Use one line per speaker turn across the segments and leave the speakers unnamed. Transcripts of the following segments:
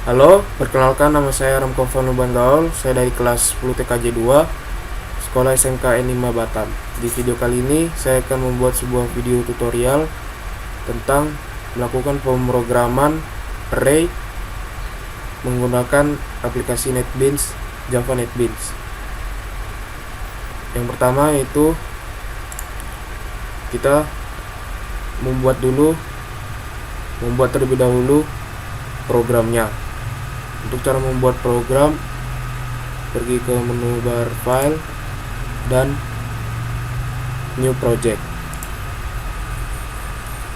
Halo, perkenalkan nama saya Ramkovan Nuban Gaul. Saya dari kelas 10 TKJ 2, Sekolah SMK N5 Batam. Di video kali ini saya akan membuat sebuah video tutorial tentang melakukan pemrograman array menggunakan aplikasi NetBeans, Java NetBeans. Yang pertama yaitu kita membuat terlebih dahulu programnya. Untuk cara membuat program, pergi ke menu bar file dan new project.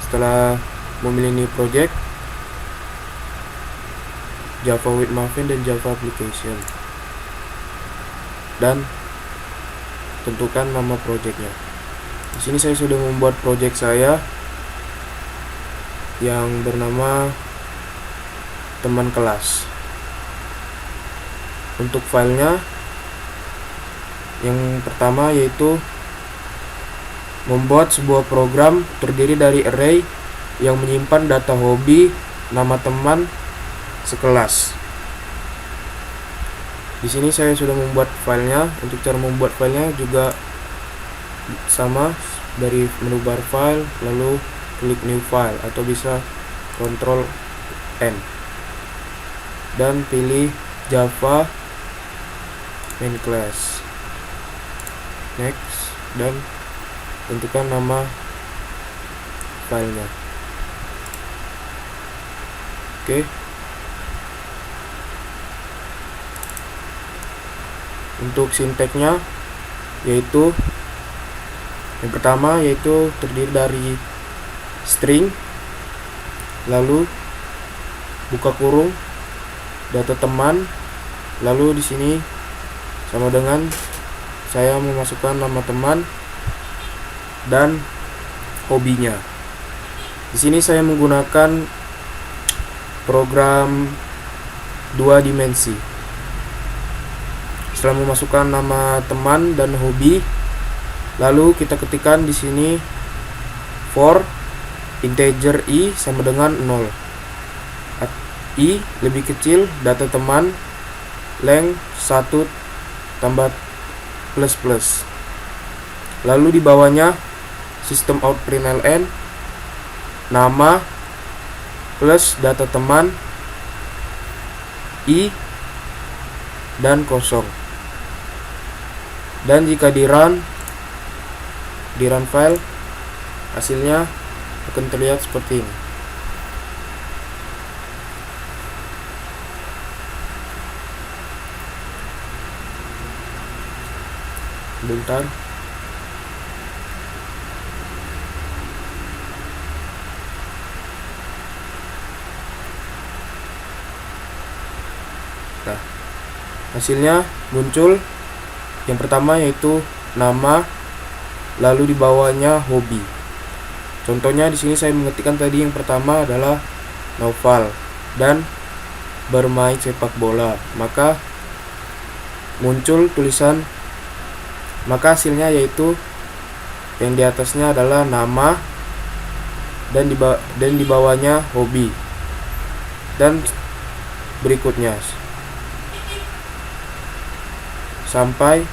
Setelah memilih new project, Java with Maven dan Java application, dan tentukan nama projectnya. Di sini saya sudah membuat project saya yang bernama teman kelas. Untuk filenya, yang pertama yaitu membuat sebuah program terdiri dari array yang menyimpan data hobi, nama teman, sekelas. Di sini saya sudah membuat filenya. Untuk cara membuat filenya juga sama, dari menu bar file lalu klik new file atau bisa Ctrl N dan pilih Java main class, next, dan tentukan nama filenya. Oke. Untuk sinteksnya yaitu yang pertama yaitu terdiri dari string, lalu buka kurung, data teman, lalu di sini sama dengan saya memasukkan nama teman dan hobinya. Di sini saya menggunakan program 2 dimensi. Setelah memasukkan nama teman dan hobi, lalu kita ketikkan di sini for integer i sama dengan 0. I lebih kecil data teman, length 1 tambah plus. Lalu di bawahnya system out println nama plus data teman i dan kosong. Dan jika di run file, hasilnya akan terlihat seperti ini. Bentar. Nah, hasilnya muncul. Yang pertama yaitu nama, lalu di bawahnya hobi. Contohnya di sini saya mengetikkan tadi yang pertama adalah novel dan bermain sepak bola. Maka muncul tulisan, maka hasilnya yaitu yang di atasnya adalah nama dan di bawahnya hobi, dan berikutnya sampai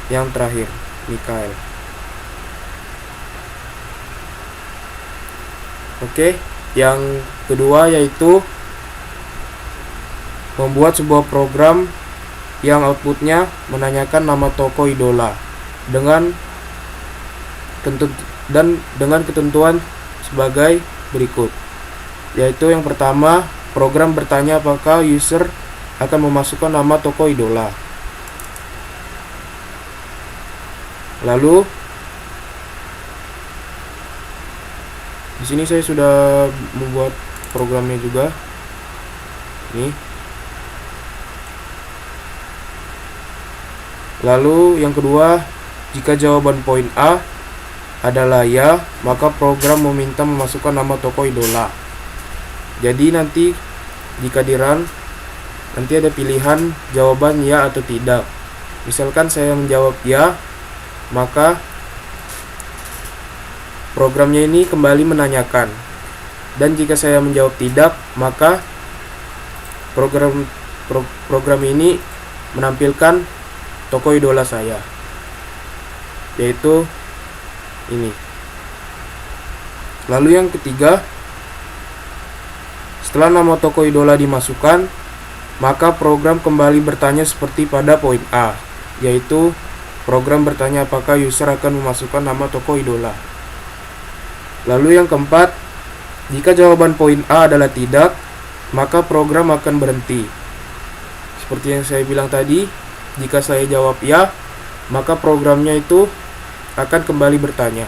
yang terakhir Mikael. Oke, yang kedua yaitu membuat sebuah program yang outputnya menanyakan nama toko idola dengan ketentuan sebagai berikut. Yaitu yang pertama, program bertanya apakah user akan memasukkan nama toko idola. Lalu di sini saya sudah membuat programnya juga. Ini. Lalu yang kedua, jika jawaban poin A adalah ya, maka program meminta memasukkan nama toko idola. Jadi nanti jika di run, nanti ada pilihan jawaban ya atau tidak. Misalkan saya menjawab ya, maka programnya ini kembali menanyakan. Dan jika saya menjawab tidak, maka program ini menampilkan toko idola saya, yaitu ini. Lalu yang ketiga, setelah nama toko idola dimasukkan, maka program kembali bertanya seperti pada poin A, yaitu program bertanya apakah user akan memasukkan nama toko idola. Lalu yang keempat, jika jawaban poin A adalah tidak, maka program akan berhenti. Seperti yang saya bilang tadi, jika saya jawab ya, maka programnya itu akan kembali bertanya.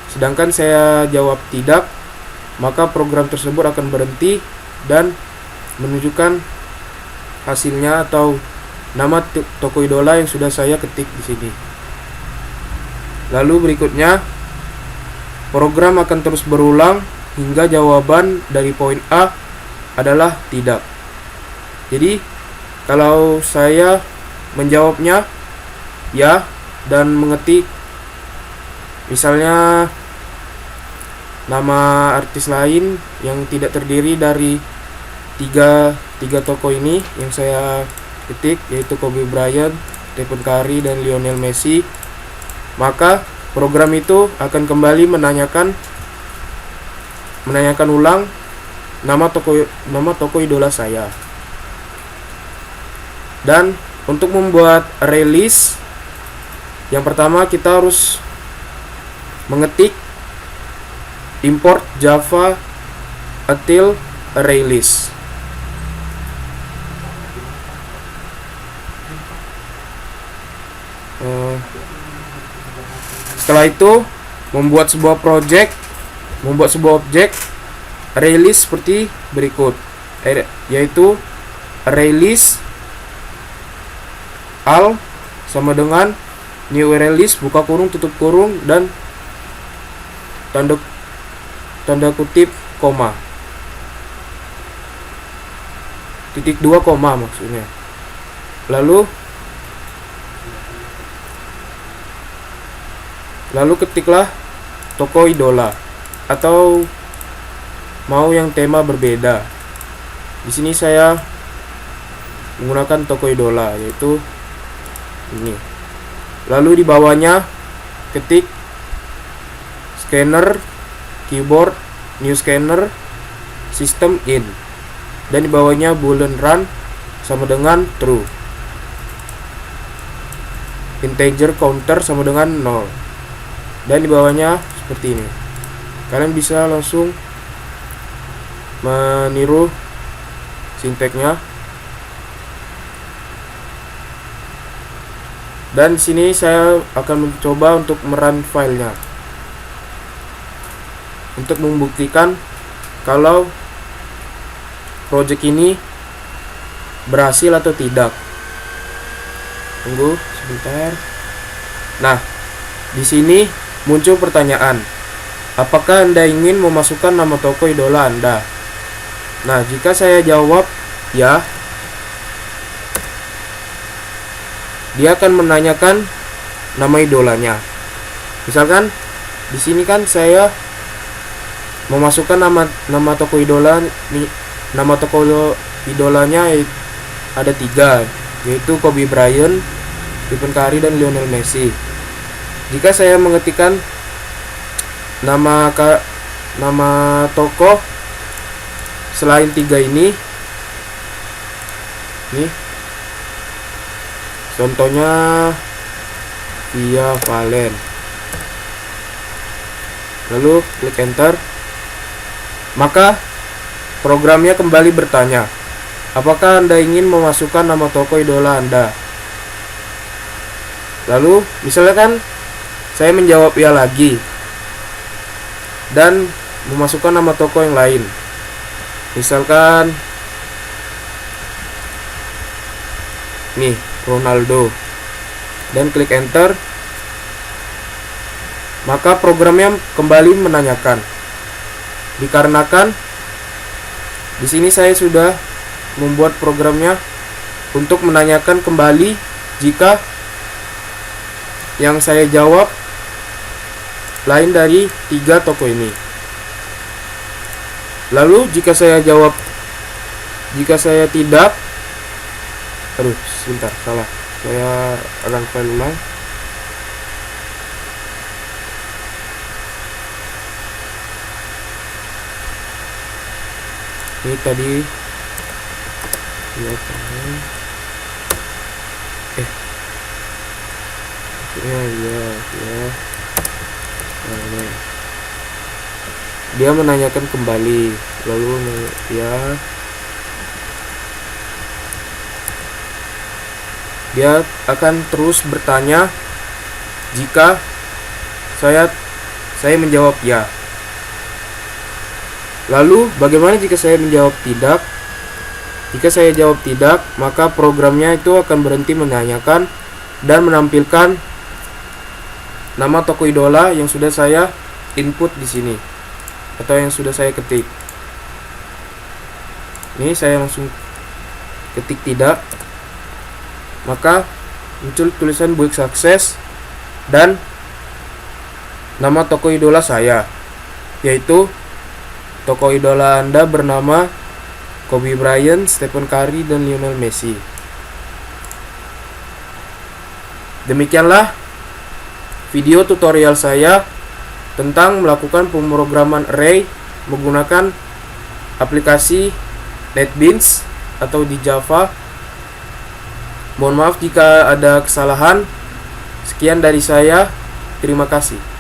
Sedangkan saya jawab tidak, maka program tersebut akan berhenti dan menunjukkan hasilnya atau nama toko idola yang sudah saya ketik di sini. Lalu berikutnya, program akan terus berulang hingga jawaban dari poin A adalah tidak. Jadi, kalau saya menjawabnya ya dan mengetik misalnya nama artis lain yang tidak terdiri dari tiga toko ini yang saya ketik, yaitu Kobe Bryant, Stephen Curry, dan Lionel Messi, maka program itu akan kembali menanyakan ulang nama toko idola saya. Dan untuk membuat array list, yang pertama kita harus mengetik import java util array list. Setelah itu membuat sebuah objek array list seperti berikut, yaitu array list al sama dengan new array list buka kurung tutup kurung dan tanda kutip koma, titik 2 koma maksudnya. Lalu ketiklah toko idola atau mau yang tema berbeda. Di sini saya menggunakan toko idola, yaitu ini. Lalu di bawahnya ketik scanner keyboard new scanner system in, dan di bawahnya boolean run sama dengan true, integer counter sama dengan 0, dan di bawahnya seperti ini. Kalian bisa langsung meniru sinteksnya. Dan sini saya akan mencoba untuk merun filenya untuk membuktikan kalau project ini berhasil atau tidak. Tunggu sebentar. Nah, di sini muncul pertanyaan, apakah Anda ingin memasukkan nama toko idola Anda? Nah, jika saya jawab ya, dia akan menanyakan nama idolanya. Misalkan di sini kan saya memasukkan nama toko idola, nama toko idolanya ada 3, yaitu Kobe Bryant, Stephen Curry, dan Lionel Messi. Jika saya mengetikkan nama toko selain 3 ini, nih contohnya Via Valen, lalu klik enter, maka programnya kembali bertanya, apakah Anda ingin memasukkan nama toko idola Anda? Lalu misalnya kan saya menjawab ya lagi dan memasukkan nama toko yang lain, misalkan nih Ronaldo, dan klik enter, maka programnya kembali menanyakan. Dikarenakan di sini saya sudah membuat programnya untuk menanyakan kembali jika yang saya jawab lain dari 3 toko ini. Lalu jika saya jawab Jika saya tidak, sebentar, salah. Saya run file ulang. Ini tadi ya, dia menanyakan kembali, lalu ya dia akan terus bertanya jika saya menjawab ya. Lalu bagaimana jika saya menjawab tidak? Jika saya jawab tidak, maka programnya itu akan berhenti menanyakan dan menampilkan nama toko idola yang sudah saya input di sini atau yang sudah saya ketik. Ini saya langsung ketik tidak, maka muncul tulisan build success dan nama toko idola saya, yaitu toko idola Anda bernama Kobe Bryant, Stephen Curry, dan Lionel Messi. Demikianlah video tutorial saya tentang melakukan pemrograman array menggunakan aplikasi NetBeans atau di Java. Mohon maaf jika ada kesalahan. Sekian dari saya. Terima kasih.